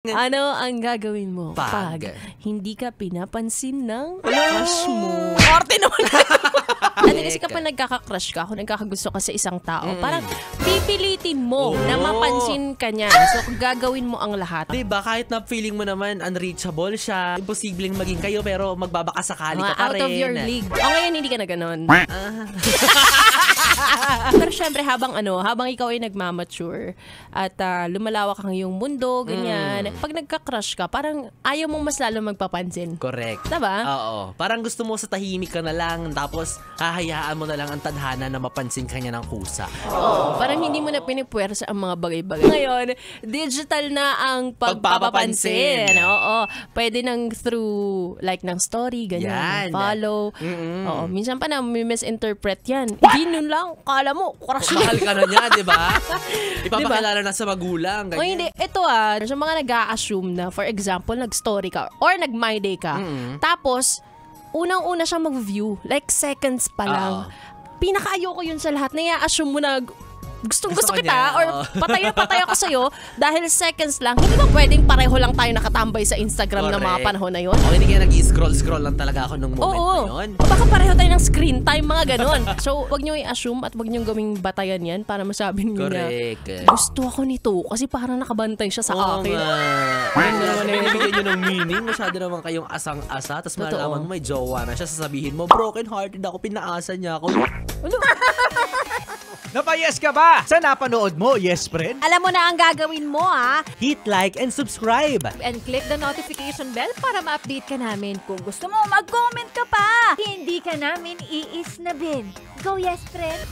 Ano ang gagawin mo Pag hindi ka pinapansin ng crush mo? Korte naman! Ano kasi kapag nagkaka-crush ka, kung nagkakagusto ka sa isang tao, parang pipilitin mo na mapansin ka niya. So, gagawin mo ang lahat. Diba, kahit na feeling mo naman unreachable siya, imposibleng maging kayo, pero magbabakasakali ka pa Out rin. of your league. O ngayon, hindi ka na ganon. Pero syempre, habang ikaw ay nagmamature at lumalawak ang iyong mundo, ganyan, pag nagka-crush ka, parang ayaw mong mas lalo magpapansin. Correct. Diba? Oo. Parang gusto mo sa tahimik ka na lang, tapos hahayaan mo na lang ang tadhana na mapansin ka niya ng kusa. Oo. Parang hindi mo na pinipuwersa ang mga bagay-bagay. Ngayon, digital na ang pagpapapansin. Oo. Pwede nang through like ng story, ganyan. Follow. Oo. Minsan pa na misinterpret yan. Hindi nun lang, kala mo, crush Mahal ka na niya, di ba? Ipapakilala na sa magulang. Ganyan. O hindi, ito sa mga nag-a-assume na, for example, nag-story ka or nag-my day ka. Tapos, unang-una siya mag-view. Like, seconds pa lang. Pinaka-ayoko yun sa lahat. Na-assume mo na gusto kita or patay ako sa'yo dahil seconds lang. Hindi ba pwedeng pareho lang tayo nakatambay sa Instagram ng mga panahon na yun? O hindi kaya nag-i-scroll lang talaga ako nung moment na yun. O baka pareho tayo ng screen time, mga ganon. So, wag nyo i-assume at wag nyo gawing batayan yan para masabi nyo na gusto ako nito kasi parang nakabantay siya sa akin. Bibigyan nyo ng meaning. Masyado naman kayong asang-asa. Tapos malalaman mo may jowa na siya. Sasabihin mo, broken hearted ako, pinaasa niya ako. Napayes ka ba sa napanood mo, yes friend? Alam mo na ang gagawin mo, Hit like and subscribe. And click the notification bell para ma-update ka namin. Kung gusto mo, mag-comment ka pa. Hindi ka namin iisnabin. Go, yes friend!